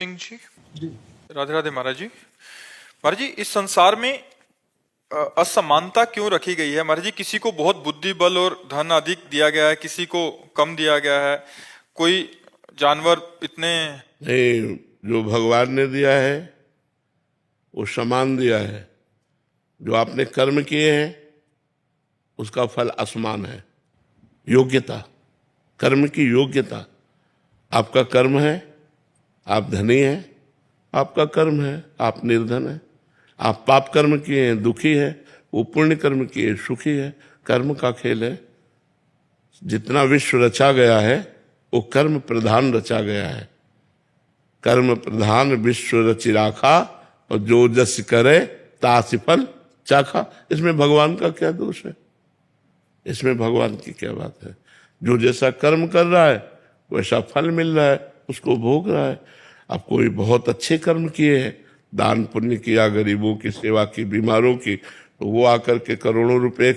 सिंह जी, राधे राधे महाराज जी। महाराज जी, इस संसार में असमानता क्यों रखी गई है महाराज जी? किसी को बहुत बुद्धि बल और धन अधिक दिया गया है, किसी को कम दिया गया है। कोई जानवर इतने नहीं, जो भगवान ने दिया है वो समान दिया है। जो आपने कर्म किए हैं उसका फल असमान है। योग्यता, कर्म की योग्यता। आपका कर्म है, आप धनी हैं, आपका कर्म है, आप निर्धन हैं। आप पाप कर्म किए हैं, दुखी है, वो पुण्य कर्म किए सुखी है। कर्म का खेल है। जितना विश्व रचा गया है वो कर्म प्रधान रचा गया है। कर्म प्रधान विश्व रचि राखा, और जो जस करे तासि फल चाखा। इसमें भगवान का क्या दोष है? इसमें भगवान की क्या बात है? जो जैसा कर्म कर रहा है वैसा फल मिल रहा है, उसको भोग रहा है। अब कोई बहुत अच्छे कर्म किए हैं, दान पुण्य किया, गरीबों की सेवा की, बीमारों की, तो वो आकर के करोड़ों रुपए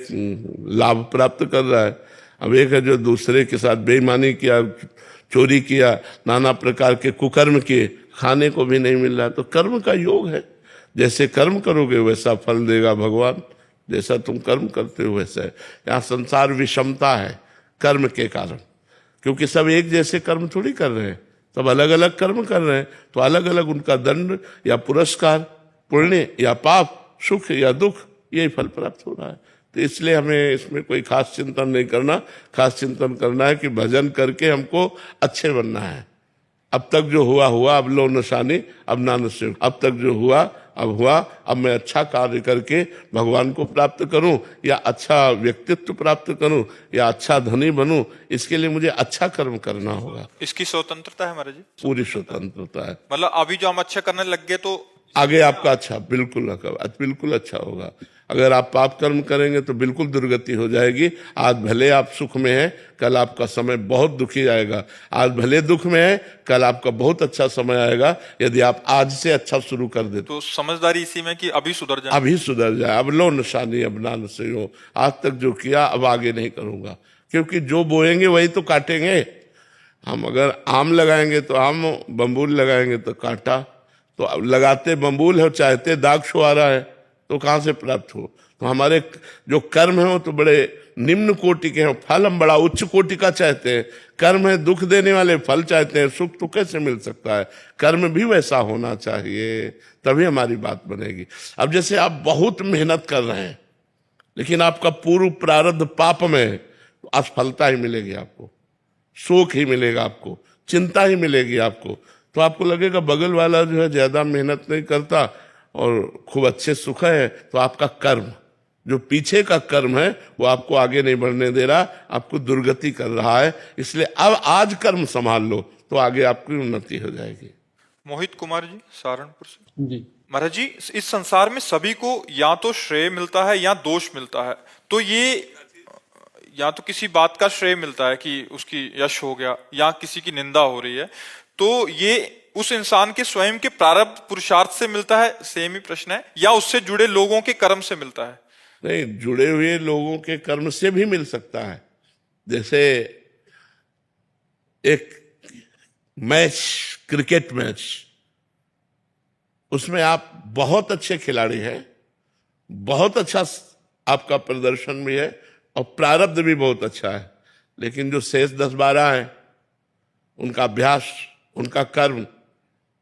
लाभ प्राप्त कर रहा है। अब एक है जो दूसरे के साथ बेईमानी किया, चोरी किया, नाना प्रकार के कुकर्म किए, खाने को भी नहीं मिल रहा है। तो कर्म का योग है। जैसे कर्म करोगे वैसा फल देगा भगवान। जैसा तुम कर्म करते हो वैसा है। यहाँ संसार विषमता है कर्म के कारण, क्योंकि सब एक जैसे कर्म थोड़ी कर रहे हैं, सब अलग अलग कर्म कर रहे हैं। तो अलग अलग उनका दंड या पुरस्कार, पुण्य या पाप, सुख या दुख, यही फल प्राप्त हो रहा है। तो इसलिए हमें इसमें कोई खास चिंतन नहीं करना। खास चिंतन करना है कि भजन करके हमको अच्छे बनना है। अब तक जो हुआ हुआ, अब लो निशानी, अब ना नसीब। अब तक जो हुआ अब हुआ, अब मैं अच्छा कार्य करके भगवान को प्राप्त करूं, या अच्छा व्यक्तित्व प्राप्त करूं, या अच्छा धनी बनूं। इसके लिए मुझे अच्छा कर्म करना होगा। इसकी स्वतंत्रता है महाराज जी? पूरी स्वतंत्रता है। मतलब अभी जो हम अच्छा करने लग गए तो आगे आपका अच्छा बिल्कुल अच्छा होगा। अगर आप पाप कर्म करेंगे तो बिल्कुल दुर्गति हो जाएगी। आज भले आप सुख में हैं, कल आपका समय बहुत दुखी आएगा। आज भले दुख में है, कल आपका बहुत अच्छा समय आएगा यदि आप आज से अच्छा शुरू कर दे। तो समझदारी इसी में कि अभी सुधर जाए। अभी सुधर जाए। अब लो निशानी, अब ना नसीहो। आज तक जो किया अब आगे नहीं करूंगा, क्योंकि जो बोएंगे वही तो काटेंगे। हम अगर आम लगाएंगे तो आम, बम्बूल लगाएंगे तो कांटा। तो अब लगाते बम्बूल है, चाहते दाग छुआ रहा है, तो कहाँ से प्राप्त हो? तो हमारे जो कर्म है वो तो बड़े निम्न कोटि के हैं, फल हम बड़ा उच्च कोटि का चाहते हैं। कर्म है दुख देने वाले, फल चाहते हैं, सुख तो कैसे मिल सकता है? कर्म भी वैसा होना चाहिए, तभी हमारी बात बनेगी। अब जैसे आप बहुत मेहनत कर रहे हैं, लेकिन आपका पूर्व प्रारब्ध पाप में है, तो असफलता ही मिलेगी आपको, शोक ही मिलेगा आपको, चिंता ही मिलेगी आपको। तो आपको लगेगा बगल वाला जो है ज्यादा मेहनत नहीं करता और खूब अच्छे सुख है। तो आपका कर्म, जो पीछे का कर्म है, वो आपको आगे नहीं बढ़ने दे रहा, आपको दुर्गति कर रहा है। इसलिए अब आज कर्म संभाल लो तो आगे आपकी उन्नति हो जाएगी। मोहित कुमार जी, सहारनपुर से। जी महाराज जी, इस संसार में सभी को या तो श्रेय मिलता है या दोष मिलता है। तो ये या तो किसी बात का श्रेय मिलता है कि उसकी यश हो गया, या किसी की निंदा हो रही है, तो ये उस इंसान के स्वयं के प्रारब्ध पुरुषार्थ से मिलता है, सेम ही प्रश्न है, या उससे जुड़े लोगों के कर्म से मिलता है? नहीं, जुड़े हुए लोगों के कर्म से भी मिल सकता है। जैसे एक मैच, क्रिकेट मैच, उसमें आप बहुत अच्छे खिलाड़ी हैं, बहुत अच्छा आपका प्रदर्शन भी है और प्रारब्ध भी बहुत अच्छा है, लेकिन जो शेष 10-12 हैं, उनका अभ्यास, उनका कर्म,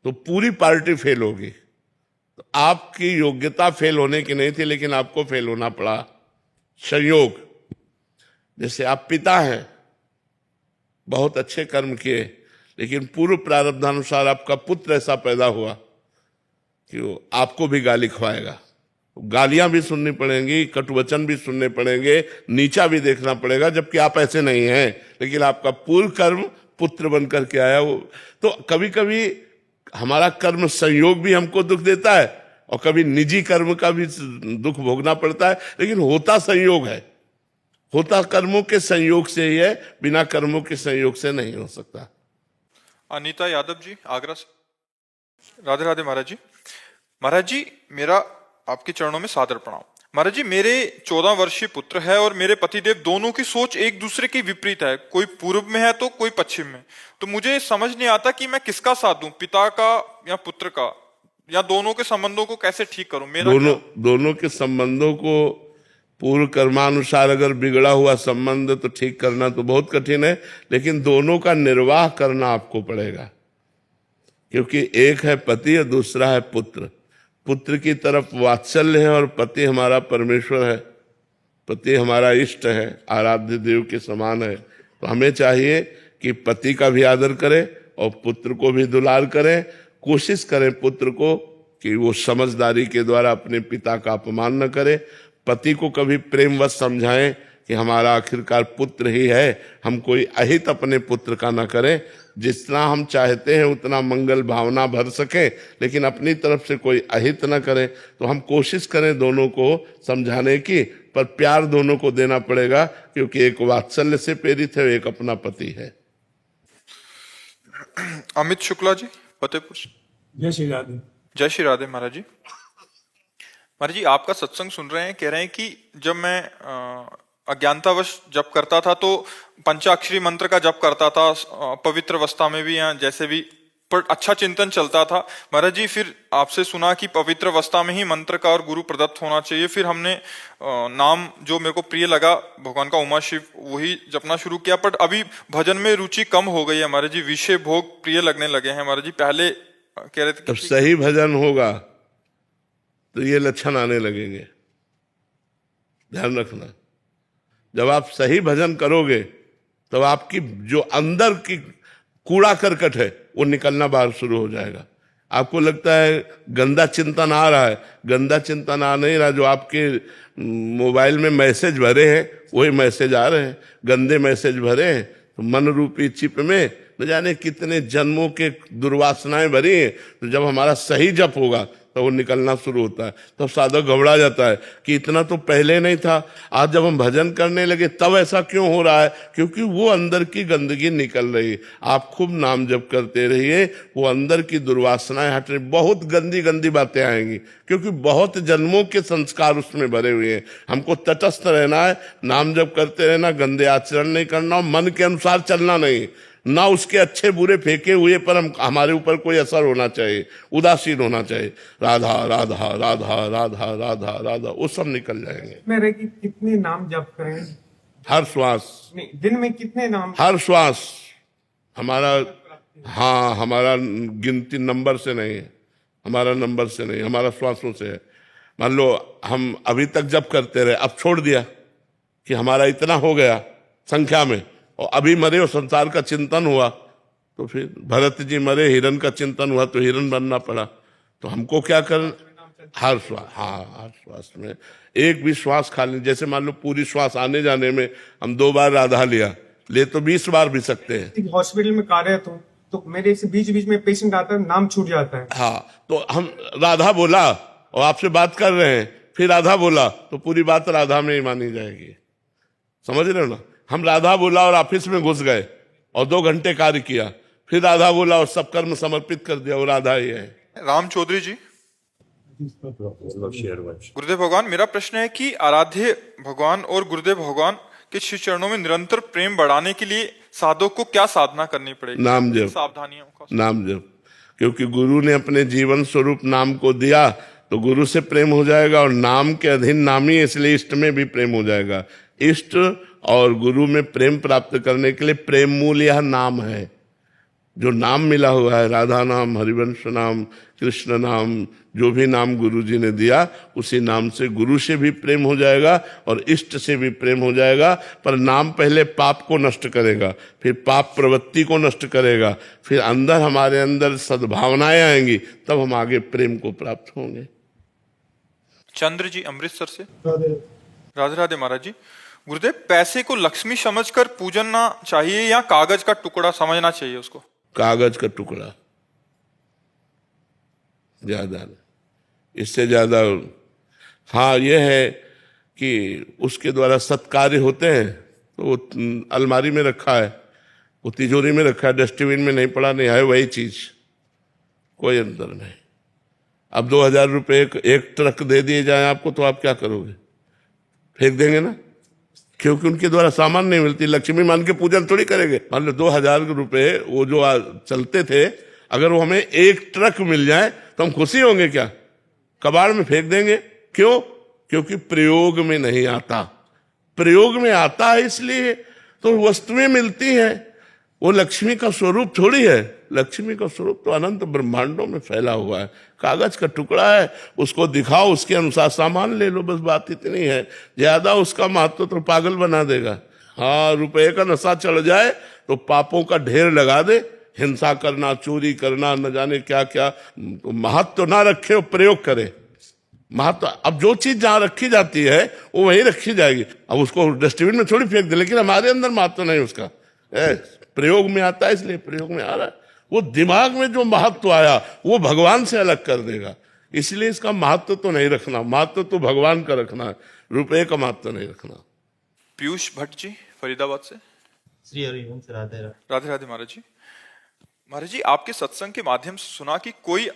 तो पूरी पार्टी फेल होगी। तो आपकी योग्यता फेल होने की नहीं थी, लेकिन आपको फेल होना पड़ा, संयोग। जैसे आप पिता हैं, बहुत अच्छे कर्म किए, लेकिन पूर्व प्रारब्धानुसार आपका पुत्र ऐसा पैदा हुआ कि वो आपको भी गाली खवाएगा। गालियां भी सुननी पड़ेंगी, कटुवचन भी सुनने पड़ेंगे, नीचा भी देखना पड़ेगा, जबकि आप ऐसे नहीं हैं, लेकिन आपका पूर्व कर्म पुत्र बन करके आया वो। तो कभी कभी हमारा कर्म संयोग भी हमको दुख देता है, और कभी निजी कर्म का भी दुख भोगना पड़ता है, लेकिन होता संयोग है। होता कर्मों के संयोग से ही है, बिना कर्मों के संयोग से नहीं हो सकता। अनीता यादव जी, आगरा से। राधे राधे महाराज जी। महाराज जी, मेरा आपके चरणों में सादर प्रणाम। महाराज जी, मेरे 14 वर्षीय पुत्र है और मेरे पतिदेव दोनों की सोच एक दूसरे की विपरीत है। कोई पूर्व में है तो कोई पश्चिम में। तो मुझे समझ नहीं आता कि मैं किसका साथ दूं, पिता का या पुत्र का, या दोनों के संबंधों को कैसे ठीक करूं। मेरा दोनों के संबंधों को पूर्व कर्मानुसार अगर बिगड़ा हुआ संबंध तो ठीक करना तो बहुत कठिन है, लेकिन दोनों का निर्वाह करना आपको पड़ेगा, क्योंकि एक है पति और दूसरा है पुत्र। पुत्र की तरफ वात्सल्य है और पति हमारा परमेश्वर है, पति हमारा इष्ट है, आराध्य देव के समान है। तो हमें चाहिए कि पति का भी आदर करें और पुत्र को भी दुलार करें। कोशिश करें पुत्र को कि वो समझदारी के द्वारा अपने पिता का अपमान न करे। पति को कभी प्रेमवश समझाएं कि हमारा आखिरकार पुत्र ही है, हम कोई अहित अपने पुत्र का न करें। जितना हम चाहते हैं उतना मंगल भावना भर सके, लेकिन अपनी तरफ से कोई अहित न करे। तो हम कोशिश करें दोनों को समझाने की, पर प्यार दोनों को देना पड़ेगा, क्योंकि एक वात्सल्य से प्रेरित है, एक अपना पति है। अमित शुक्ला जी, फतेहपुर। जय श्री राधे। जय श्री राधे महाराज जी। महाराज जी, आपका सत्संग सुन रहे हैं, कह रहे हैं कि जब मैं अज्ञानतावश जप करता था तो पंचाक्षरी मंत्र का जप करता था, पवित्र अवस्था में भी या जैसे भी, पर अच्छा चिंतन चलता था। महाराज जी, फिर आपसे सुना कि पवित्र अवस्था में ही मंत्र का और गुरु प्रदत्त होना चाहिए। फिर हमने नाम जो मेरे को प्रिय लगा भगवान का, उमा शिव, वही जपना शुरू किया। पर अभी भजन में रुचि कम हो गई है महाराज जी, विषय भोग प्रिय लगने लगे हैं महाराज जी। पहले कह रहे थे तब सही भजन होगा तो ये लक्षण आने लगेंगे, ध्यान रखना। जब आप सही भजन करोगे तब आपकी जो अंदर की कूड़ा करकट है वो निकलना बाहर शुरू हो जाएगा। आपको लगता है गंदा चिंतन आ रहा है, गंदा चिंतन आ नहीं रहा। जो आपके मोबाइल में मैसेज भरे हैं वही मैसेज आ रहे हैं, गंदे मैसेज भरे हैं। तो मन रूपी चिप में न जाने कितने जन्मों के दुर्वासनाएं भरी हैं। तो जब हमारा सही जप होगा तो वो निकलना शुरू होता है। तब साधक घबरा जाता है कि इतना तो पहले नहीं था, आज जब हम भजन करने लगे तब ऐसा क्यों हो रहा है, क्योंकि वो अंदर की गंदगी निकल रही है। आप खूब नाम जप करते रहिए, वो अंदर की दुर्वासनाएं हट रही। बहुत गंदी गंदी बातें आएंगी, क्योंकि बहुत जन्मों के संस्कार उसमें भरे हुए हैं। हमको तटस्थ रहना है, नाम जप करते रहना, गंदे आचरण नहीं करना और मन के अनुसार चलना नहीं, ना उसके अच्छे बुरे फेंके हुए पर हमारे ऊपर कोई असर होना चाहिए, उदासीन होना चाहिए। राधा राधा राधा राधा राधा राधा, वो सब निकल जाएंगे। मेरे की कितने नाम जप करें? हर श्वास नहीं, दिन में कितने नाम? हर श्वास हमारा, हाँ, हमारा गिनती नंबर से नहीं है, हमारा नंबर से नहीं, हमारा श्वासों से है। मान लो हम अभी तक जप करते रहे, अब छोड़ दिया कि हमारा इतना हो गया संख्या में, और अभी मरे और संसार का चिंतन हुआ, तो फिर भरत जी मरे, हिरण का चिंतन हुआ तो हिरण बनना पड़ा। तो हमको क्या करना? हर श्वास, हाँ, हर श्वास में एक भी श्वास खाली। जैसे मान लो पूरी श्वास आने जाने में हम 2 बार राधा लिया, ले तो 20 बार भी सकते हैं। हॉस्पिटल में कार्यरत हूँ तो मेरे से बीच बीच में पेशेंट आता है, नाम छूट जाता है। हाँ, तो हम राधा बोला और आपसे बात कर रहे हैं, फिर राधा बोला तो पूरी बात राधा में ही मानी जाएगी। समझ रहे हो ना? हम राधा बोला और ऑफिस में घुस गए और 2 घंटे कार्य किया, फिर राधा बोला और सब कर्म समर्पित कर दिया, वो राधा ही है। राम चौधरी जी, गुरुदेव भगवान, मेरा प्रश्न है कि आराध्य भगवान और गुरुदेव भगवान के श्री चरणों में निरंतर प्रेम बढ़ाने के लिए साधक को क्या साधना करनी पड़ेगी? नाम जप, सावधानियों का नाम जप। क्योंकि गुरु ने अपने जीवन स्वरूप नाम को दिया, तो गुरु से प्रेम हो जाएगा, और नाम के अधीन नामी, इसलिए इष्ट में भी प्रेम हो जाएगा। इष्ट और गुरु में प्रेम प्राप्त करने के लिए प्रेम मूल यह नाम है। जो नाम मिला हुआ है, राधा नाम, हरिवंश नाम, कृष्ण नाम, जो भी नाम गुरु जी ने दिया, उसी नाम से गुरु से भी प्रेम हो जाएगा और इष्ट से भी प्रेम हो जाएगा। पर नाम पहले पाप को नष्ट करेगा, फिर पाप प्रवृत्ति को नष्ट करेगा, फिर अंदर हमारे अंदर सद्भावनाएं आएंगी, तब हम आगे प्रेम को प्राप्त होंगे। चंद्र जी, अमृतसर से। राधे राधे महाराज जी। गुरुदेव, पैसे को लक्ष्मी समझकर पूजना चाहिए या कागज का टुकड़ा समझना चाहिए उसको? कागज का टुकड़ा ज्यादा नहीं, इससे ज्यादा। हाँ, यह है कि उसके द्वारा सत्कार्य होते हैं, तो वो अलमारी में रखा है, वो तिजोरी में रखा है, डस्टबिन में नहीं पड़ा, नहीं है, वही चीज, कोई अंतर नहीं। अब 2,000 रुपये एक ट्रक दे दिए जाए आपको तो आप क्या करोगे? फेंक देंगे ना, क्योंकि उनके द्वारा सामान नहीं मिलती। लक्ष्मी मान के पूजन थोड़ी करेंगे। मान लो 2,000 रुपये वो जो चलते थे, अगर वो हमें एक ट्रक मिल जाए तो हम खुशी होंगे क्या? कबाड़ में फेंक देंगे। क्यों? क्योंकि प्रयोग में नहीं आता। प्रयोग में आता है इसलिए तो वस्तुएं मिलती हैं। वो लक्ष्मी का स्वरूप थोड़ी है। लक्ष्मी का स्वरूप तो अनंत ब्रह्मांडों में फैला हुआ है। कागज का टुकड़ा है, उसको दिखाओ, उसके अनुसार सामान ले लो, बस बात इतनी है। ज्यादा उसका महत्व तो पागल बना देगा। हाँ, रुपए का नशा चढ़ जाए तो पापों का ढेर लगा दे। हिंसा करना, चोरी करना, न जाने क्या क्या, तो महत्व ना रखे और प्रयोग करे। महत्व, अब जो चीज जहां रखी जाती है वो वहीं रखी जाएगी। अब उसको डस्टबिन में थोड़ी फेंक दे, लेकिन हमारे अंदर महत्व नहीं उसका। प्रयोग में आता है इसलिए प्रयोग में आ रहा है। वो दिमाग में जो महत्व आया वो भगवान से अलग कर देगा। इसलिए इसका महत्व तो नहीं रखना, महत्व तो भगवान का रखना है, रुपए का महत्व नहीं रखना। पीयूष भट्ट जी फरीदाबाद से। श्री हरिवंश राधे राधे। राधे राधे महाराज जी। महाराज जी, आपके सत्संग के माध्यम से सुना कि कोई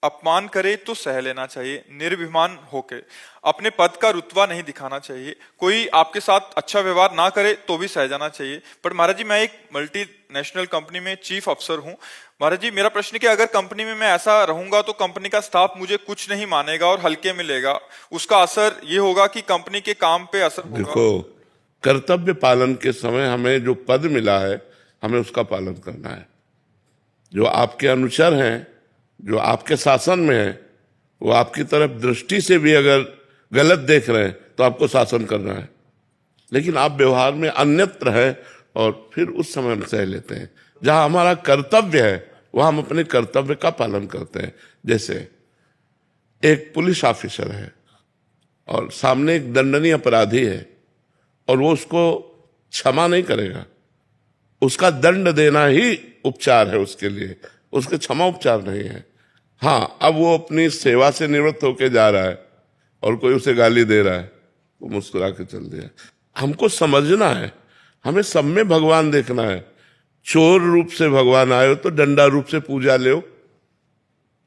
अपमान करे तो सह लेना चाहिए, निर्भिमान होके। अपने पद का रुतबा नहीं दिखाना चाहिए। कोई आपके साथ अच्छा व्यवहार ना करे तो भी सह जाना चाहिए। पर महाराज जी, मैं एक मल्टीनेशनल कंपनी में चीफ अफसर हूं। महाराज जी, मेरा प्रश्न है कि अगर कंपनी में मैं ऐसा रहूंगा तो कंपनी का स्टाफ मुझे कुछ नहीं मानेगा और हल्के में लेगा। उसका असर ये होगा कि कंपनी के काम पे असर होगा। देखो, कर्तव्य पालन के समय हमें जो पद मिला है हमें उसका पालन करना है। जो आपके अनुचर हैं, जो आपके शासन में है, वो आपकी तरफ दृष्टि से भी अगर गलत देख रहे हैं तो आपको शासन करना है। लेकिन आप व्यवहार में अन्यत्र है और फिर उस समय हम सह लेते हैं। जहां हमारा कर्तव्य है वहां हम अपने कर्तव्य का पालन करते हैं। जैसे एक पुलिस ऑफिसर है और सामने एक दंडनीय अपराधी है और वो उसको क्षमा नहीं करेगा, उसका दंड देना ही उपचार है उसके लिए, उसके क्षमा उपचार नहीं है। हाँ, अब वो अपनी सेवा से निवृत्त होके जा रहा है और कोई उसे गाली दे रहा है, वो मुस्कुरा के चल दिया। हमको समझना है, हमें सब में भगवान देखना है। चोर रूप से भगवान आए हो तो डंडा रूप से पूजा ले,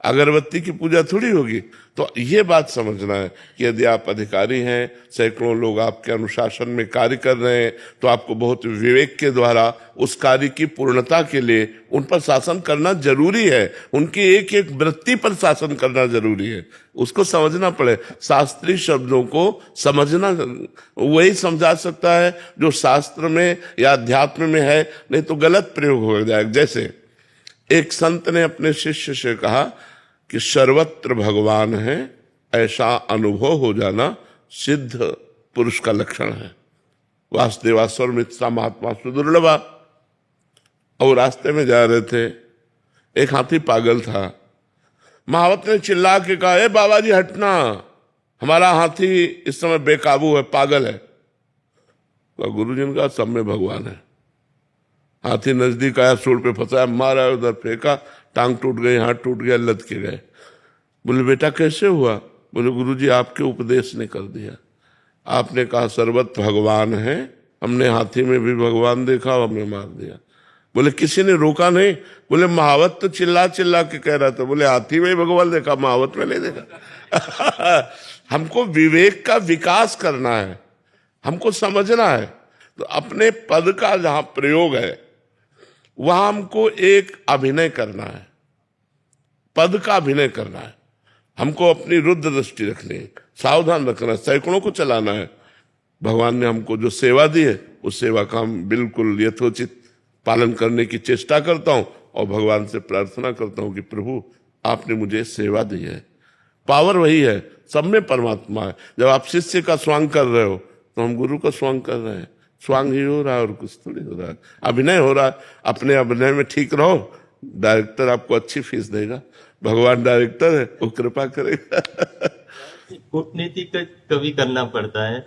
अगरबत्ती की पूजा थोड़ी होगी। तो ये बात समझना है कि यदि आप अधिकारी हैं, सैकड़ों लोग आपके अनुशासन में कार्य कर रहे हैं, तो आपको बहुत विवेक के द्वारा उस कार्य की पूर्णता के लिए उन पर शासन करना जरूरी है। उनकी एक एक वृत्ति पर शासन करना जरूरी है। उसको समझना पड़े। शास्त्रीय शब्दों को समझना वही समझा सकता है जो शास्त्र में या अध्यात्म में है, नहीं तो गलत प्रयोग हो जाएगा। जैसे एक संत ने अपने शिष्य से कहा कि सर्वत्र भगवान है, ऐसा अनुभव हो जाना सिद्ध पुरुष का लक्षण है। वासुदेवास्वर मित्रा महात्मा सुदुर्लभा। और रास्ते में जा रहे थे, एक हाथी पागल था। महावत ने चिल्ला के कहा, ए बाबा जी हटना, हमारा हाथी इस समय बेकाबू है, पागल है। तो गुरुजी ने कहा, सब में भगवान है। हाथी नजदीक आया, सूढ़ पे फंसाया, मारा, उधर फेंका, टांग टूट गई, हाथ टूट गया, लद के गए। बोले बेटा कैसे हुआ? बोले गुरुजी आपके उपदेश ने कर दिया। आपने कहा सर्वत्र भगवान है, हमने हाथी में भी भगवान देखा और हमने मार दिया। बोले किसी ने रोका नहीं? बोले महावत तो चिल्ला चिल्ला के कह रहा था। बोले हाथी में ही भगवान देखा, महावत में नहीं देखा। हमको विवेक का विकास करना है, हमको समझना है। तो अपने पद का जहां प्रयोग है वहां हमको एक अभिनय करना है, पद का अभिनय करना है। हमको अपनी रुद्र दृष्टि रखनी है, सावधान रखना है, सैकड़ों को चलाना है। भगवान ने हमको जो सेवा दी है उस सेवा का हम बिल्कुल यथोचित पालन करने की चेष्टा करता हूं और भगवान से प्रार्थना करता हूं कि प्रभु आपने मुझे सेवा दी है। पावर वही है, सब में परमात्मा है। जब आप शिष्य का स्वांग कर रहे हो तो हम गुरु का स्वांग कर रहे हैं। स्वांग ही हो रहा है और कुछ थोड़ी हो रहा है, अभिनय हो रहा है। अपने अभिनय में ठीक रहो, डायरेक्टर आपको अच्छी फीस देगा। भगवान डायरेक्टर है, वो कृपा करेगा। कूटनीति का कभी करना पड़ता है,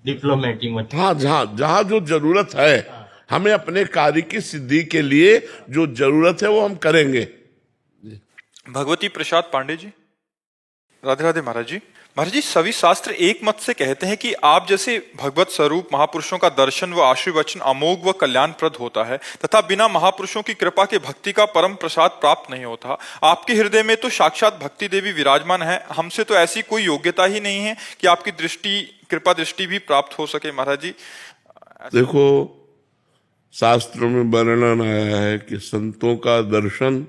डिप्लोमेटिक में। हाँ, जहाँ जो जरूरत है, हमें अपने कार्य की सिद्धि के लिए जो जरूरत है वो हम करेंगे। भगवती प्रसाद पांडे जी। राधे राधे महाराज जी। महाराज जी, सभी शास्त्र एक मत से कहते हैं कि आप जैसे भगवत स्वरूप महापुरुषों का दर्शन व आशीर्वचन अमोघ व कल्याणप्रद होता है तथा बिना महापुरुषों की कृपा के भक्ति का परम प्रसाद प्राप्त नहीं होता। आपके हृदय में तो साक्षात भक्ति देवी विराजमान है, हमसे तो ऐसी कोई योग्यता ही नहीं है कि आपकी दृष्टि, कृपा दृष्टि भी प्राप्त हो सके। महाराज जी देखो, शास्त्रों में वर्णन आया है कि संतों का दर्शन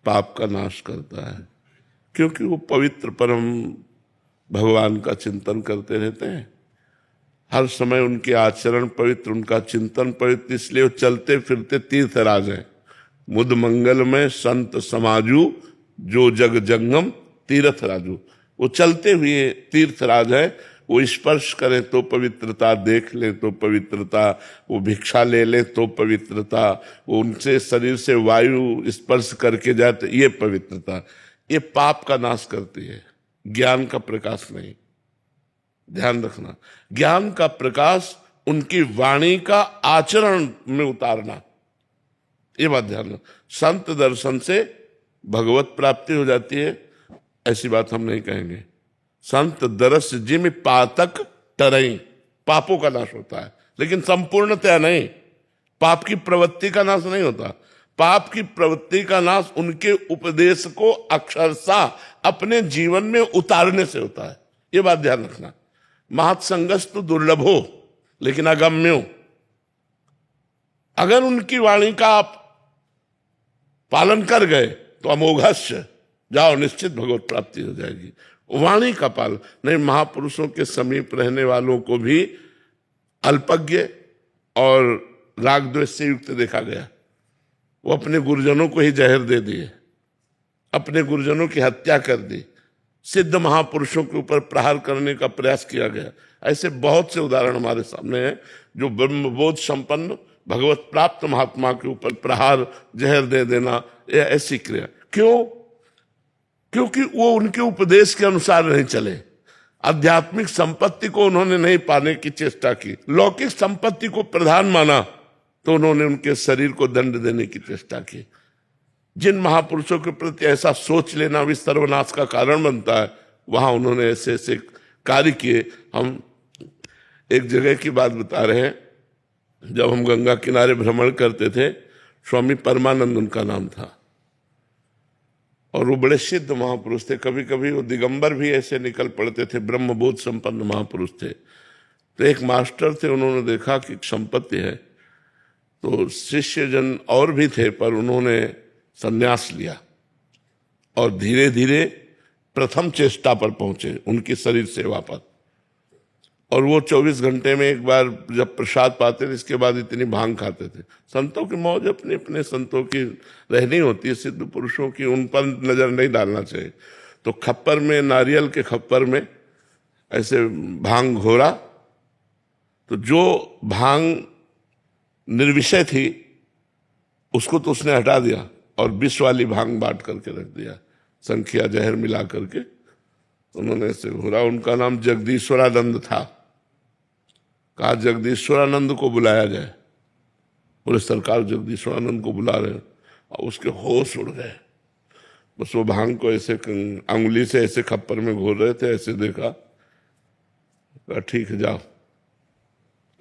पाप का नाश करता है, क्योंकि वो पवित्र परम भगवान का चिंतन करते रहते हैं। हर समय उनके आचरण पवित्र, उनका चिंतन पवित्र, इसलिए वो चलते फिरते तीर्थराज हैं। मुद मंगल में संत समाजू जो जग जंगम तीर्थ राजू। वो चलते हुए तीर्थराज है। वो स्पर्श करें तो पवित्रता, देख ले तो पवित्रता, वो भिक्षा ले ले तो पवित्रता, वो उनसे शरीर से वायु स्पर्श करके जाए तो ये पवित्रता। ये पाप का नाश करती है, ज्ञान का प्रकाश नहीं। ध्यान रखना, ज्ञान का प्रकाश उनकी वाणी का आचरण में उतारना, ये बात ध्यान रखना। संत दर्शन से भगवत प्राप्ति हो जाती है, ऐसी बात हम नहीं कहेंगे। संत दरस जिम पातक टरई, पापों का नाश होता है, लेकिन संपूर्णतया नहीं। पाप की प्रवृत्ति का नाश नहीं होता। पाप की प्रवृत्ति का नाश उनके उपदेश को अक्षरशः अपने जीवन में उतारने से होता है, ये बात ध्यान रखना। महत्संगस्तु दुर्लभो लेकिन अगम्यो। अगर उनकी वाणी का आप पालन कर गए तो अमोघस्य, जाओ निश्चित भगवत प्राप्ति हो जाएगी। वाणी का पालन नहीं। महापुरुषों के समीप रहने वालों को भी अल्पज्ञ और राग द्वेष से युक्त देखा गया। वो अपने गुरुजनों को ही जहर दे दिए, अपने गुरुजनों की हत्या कर दी, सिद्ध महापुरुषों के ऊपर प्रहार करने का प्रयास किया गया। ऐसे बहुत से उदाहरण हमारे सामने हैं जो ब्रह्मबोध संपन्न भगवत प्राप्त महात्मा के ऊपर प्रहार, जहर दे देना, ये ऐसी क्रिया। क्यों? क्योंकि वो उनके उपदेश के अनुसार नहीं चले। आध्यात्मिक संपत्ति को उन्होंने नहीं पाने की चेष्टा की, लौकिक संपत्ति को प्रधान माना, तो उन्होंने उनके शरीर को दंड देने की चेष्टा की। जिन महापुरुषों के प्रति ऐसा सोच लेना भी सर्वनाश का कारण बनता है, वहां उन्होंने ऐसे ऐसे कार्य किए। हम एक जगह की बात बता रहे हैं, जब हम गंगा किनारे भ्रमण करते थे, स्वामी परमानंद उनका नाम था, और वो बड़े सिद्ध महापुरुष थे। कभी कभी वो दिगंबर भी ऐसे निकल पड़ते थे, ब्रह्मबोध संपन्न महापुरुष थे। तो एक मास्टर थे, उन्होंने देखा कि संपत्ति है, तो शिष्य जन और भी थे, पर उन्होंने संन्यास लिया और धीरे धीरे प्रथम चेष्टा पर पहुंचे उनकी शरीर सेवा पर। और वो 24 घंटे में एक बार जब प्रसाद पाते थे, इसके बाद इतनी भांग खाते थे। संतों की मौज अपने अपने संतों की रहनी होती है, सिद्ध पुरुषों की उन पर नजर नहीं डालना चाहिए। तो खप्पर में, नारियल के खप्पर में ऐसे भांग घोरा, तो जो भांग निर्विषय थी उसको तो उसने हटा दिया और विष वाली भांग बांट करके रख दिया, संखिया जहर मिला करके उन्होंने ऐसे घोरा। उनका नाम जगदीश्वरानंद था। कहा जगदीश्वरानंद को बुलाया जाए, बोले सरकार जगदीश्वरानंद को बुला रहे हैं, और उसके होश उड़ गए। बस वो भांग को ऐसे अंगुली से ऐसे खप्पर में घोर रहे थे, ऐसे देखा, कहा ठीक है जाओ,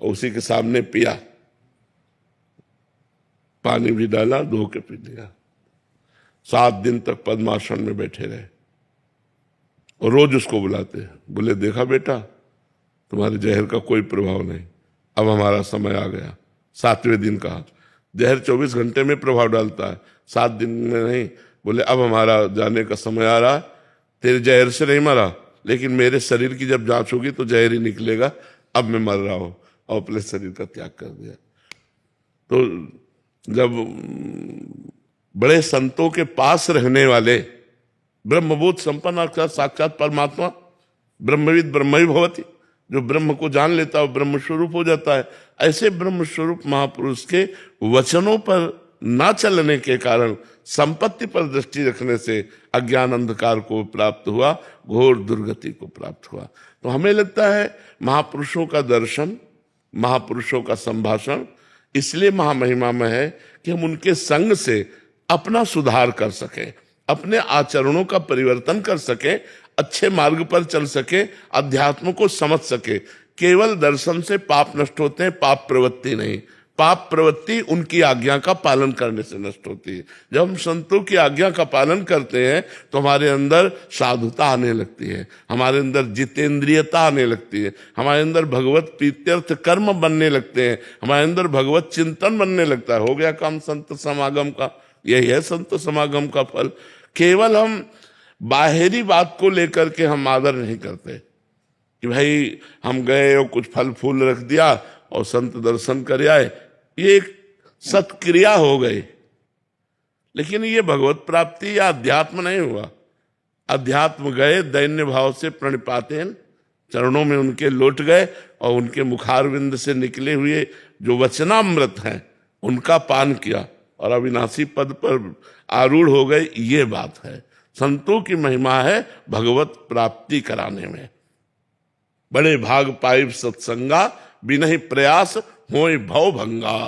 और उसी के सामने पिया, पानी भी डाला, धो के पी लिया। 7 दिन तक पद्मासन में बैठे रहे और रोज उसको बुलाते, बोले देखा बेटा, तुम्हारे जहर का कोई प्रभाव नहीं, अब हमारा समय आ गया। 7वें दिन कहा, जहर 24 घंटे में प्रभाव डालता है, 7 दिन में नहीं। बोले अब हमारा जाने का समय आ रहा, तेरे जहर से नहीं मरा, लेकिन मेरे शरीर की जब जांच होगी तो जहर ही निकलेगा, अब मैं मर रहा हूं, और अपने शरीर का त्याग कर दिया। तो जब बड़े संतों के पास रहने वाले ब्रह्मबोध संपन्न साक्षात परमात्मा, ब्रह्मविद ब्रह्म भवति, जो ब्रह्म को जान लेता है वो ब्रह्म स्वरूप हो जाता है। ऐसे ब्रह्म स्वरूप महापुरुष के वचनों पर ना चलने के कारण संपत्ति पर दृष्टि रखने से अज्ञान अंधकार को प्राप्त हुआ, घोर दुर्गति को प्राप्त हुआ। तो हमें लगता है महापुरुषों का दर्शन, महापुरुषों का संभाषण इसलिए महामहिमा है कि हम उनके संग से अपना सुधार कर सकें, अपने आचरणों का परिवर्तन कर सकें, अच्छे मार्ग पर चल सके, अध्यात्म को समझ सके। केवल दर्शन से पाप नष्ट होते हैं, पाप प्रवृत्ति नहीं। पाप प्रवृत्ति उनकी आज्ञा का पालन करने से नष्ट होती है। जब हम संतों की आज्ञा का पालन करते हैं तो हमारे अंदर साधुता आने लगती है, हमारे अंदर जितेंद्रियता आने लगती है, हमारे अंदर भगवत प्रीत्यर्थ कर्म बनने लगते हैं, हमारे अंदर भगवत चिंतन बनने लगता है। हो गया काम संत समागम का। यही है संत समागम का फल। केवल हम बाहरी बात को लेकर के हम आदर नहीं करते कि भाई हम गए और कुछ फल फूल रख दिया और संत दर्शन कर आए, ये एक सत्क्रिया हो गई, लेकिन ये भगवत प्राप्ति या अध्यात्म नहीं हुआ। अध्यात्म गए दैन्य भाव से प्रणिपातेन, चरणों में उनके लौट गए और उनके मुखारविंद से निकले हुए जो वचनामृत हैं उनका पान किया और अविनाशी पद पर आरूढ़ हो गए। ये बात है, संतों की महिमा है भगवत प्राप्ति कराने में। बड़े भाग पाइब सत्संगा, बिनहि प्रयास होय भव भंगा।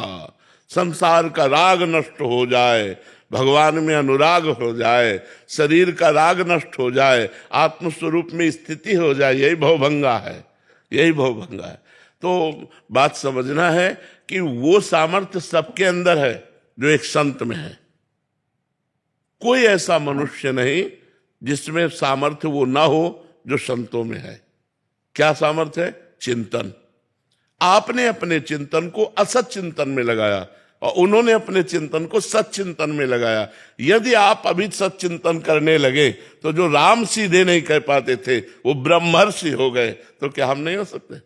संसार का राग नष्ट हो जाए, भगवान में अनुराग हो जाए, शरीर का राग नष्ट हो जाए, आत्मस्वरूप में स्थिति हो जाए, यही भवभंगा है, यही भवभंगा है। तो बात समझना है कि वो सामर्थ्य सबके अंदर है जो एक संत में है। कोई ऐसा मनुष्य नहीं जिसमें सामर्थ्य वो ना हो जो संतों में है। क्या सामर्थ्य है? चिंतन। आपने अपने चिंतन को असत चिंतन में लगाया और उन्होंने अपने चिंतन को सत चिंतन में लगाया। यदि आप अभी सत चिंतन करने लगे तो जो राम सीधे नहीं कह पाते थे वो ब्रह्मर्षि हो गए, तो क्या हम नहीं हो सकते?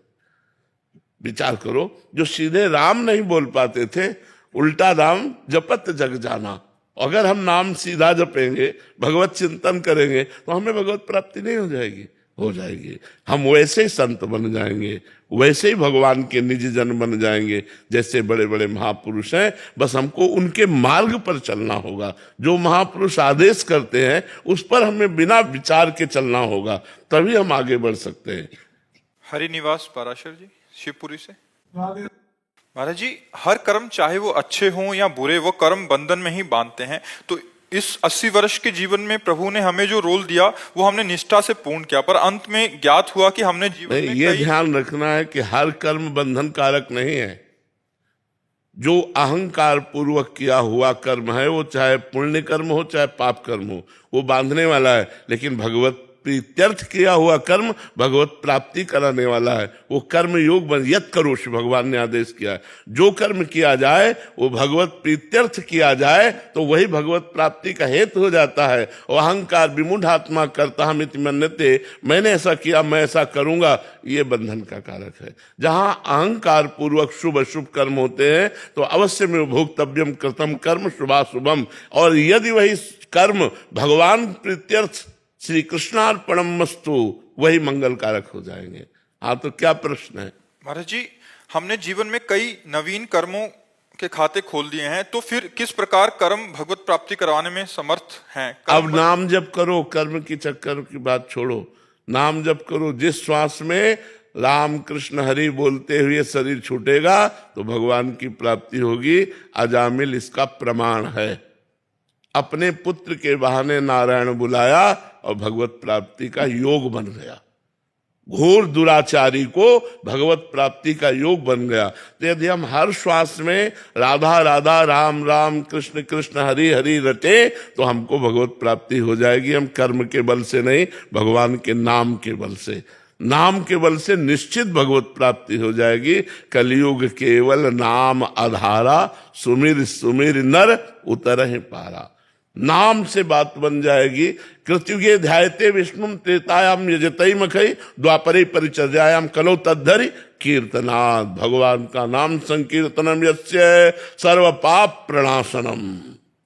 विचार करो, जो सीधे राम नहीं बोल पाते थे, उल्टा राम जपत जग जाना। अगर हम नाम सीधा जपेंगे, भगवत चिंतन करेंगे, तो हमें भगवत प्राप्ति नहीं हो जाएगी? हो जाएगी। हम वैसे ही संत बन जाएंगे, वैसे ही भगवान के निज जन बन जाएंगे जैसे बड़े बड़े महापुरुष हैं। बस हमको उनके मार्ग पर चलना होगा। जो महापुरुष आदेश करते हैं उस पर हमें बिना विचार के चलना होगा, तभी हम आगे बढ़ सकते हैं। हरिनिवास पाराशर जी, शिवपुरी से। महाराज जी, हर कर्म चाहे वो अच्छे हों या बुरे, वो कर्म बंधन में ही बांधते हैं। तो इस 80 वर्ष के जीवन में प्रभु ने हमें जो रोल दिया वो हमने निष्ठा से पूर्ण किया, पर अंत में ज्ञात हुआ कि हमने जीवन में ये ध्यान रखना है कि हर कर्म बंधन कारक नहीं है। जो अहंकार पूर्वक किया हुआ कर्म है, वो चाहे पुण्य कर्म हो चाहे पाप कर्म हो, वो बांधने वाला है। लेकिन भगवत प्रीत्यर्थ किया हुआ कर्म भगवत प्राप्ति कराने वाला है। वो कर्म योग बन यत करोष भगवान ने आदेश किया है। जो कर्म किया जाए वो भगवत प्रीत्यर्थ किया जाए तो वही भगवत प्राप्ति का हेतु हो जाता है। और अहंकार विमूढ़ात्मा करता हम इति मन्यते, मैंने ऐसा किया मैं ऐसा करूंगा, ये बंधन का कारक है। जहां अहंकार पूर्वक शुभ अशुभ कर्म होते हैं तो अवश्य में भोक्तव्यम कृतम कर्म शुभाशुभम। और यदि वही कर्म भगवान प्रीत्यर्थ श्री कृष्णार्पणमस्तु, वही मंगल कारक हो जाएंगे। हाँ, तो क्या प्रश्न है? महाराज जी, हमने जीवन में कई नवीन कर्मों के खाते खोल दिए हैं, तो फिर किस प्रकार कर्म भगवत प्राप्ति करवाने में समर्थ हैं? अब नाम जप करो, कर्म की चक्कर की बात छोड़ो, नाम जप करो। जिस श्वास में राम कृष्ण हरि बोलते हुए शरीर छूटेगा तो भगवान की प्राप्ति होगी। अजामिल इसका प्रमाण है। अपने पुत्र के बहाने नारायण बुलाया और भगवत प्राप्ति का योग बन गया। घोर दुराचारी को भगवत प्राप्ति का योग बन गया। तो यदि हम हर श्वास में राधा राधा राम राम कृष्ण कृष्ण हरि हरि रटे तो हमको भगवत प्राप्ति हो जाएगी। हम कर्म के बल से नहीं, भगवान के नाम के बल से, नाम के बल से निश्चित भगवत प्राप्ति हो जाएगी। कलयुग केवल नाम आधारा, सुमिर सुमिर नर उतरहि पारा। नाम से बात बन जाएगी। कृत्युगे ध्यायते विष्णुम त्रेतायाम यजतई मखई द्वापरे परिचर्यायाम कलो तद्धरि कीर्तनात्। भगवान का नाम संकीर्तनम यस्य सर्व पाप प्रणाशनम,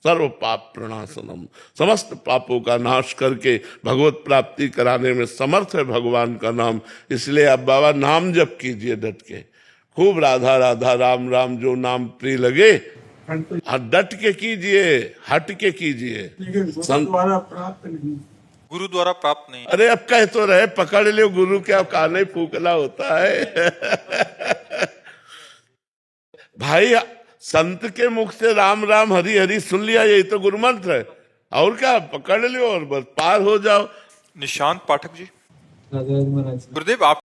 सर्व पाप प्रणाशनम। समस्त पापों का नाश करके भगवत प्राप्ति कराने में समर्थ है भगवान का नाम। इसलिए अब बाबा नाम जप कीजिए डट के, खूब राधा राधा राम राम जो नाम प्रिय लगे डट के कीजिए, हट के कीजिए। द्वारा प्राप्त नहीं, गुरु द्वारा प्राप्त नहीं। अरे अब कह तो रहे, पकड़ लो गुरु, क्या काने फूकना होता है। भाई संत के मुख से राम राम हरि हरि सुन लिया, यही तो गुरु मंत्र है। और क्या, पकड़ लो और बस पार हो जाओ। निशांत पाठक जी। राजा महाराज। गुरुदेव, आप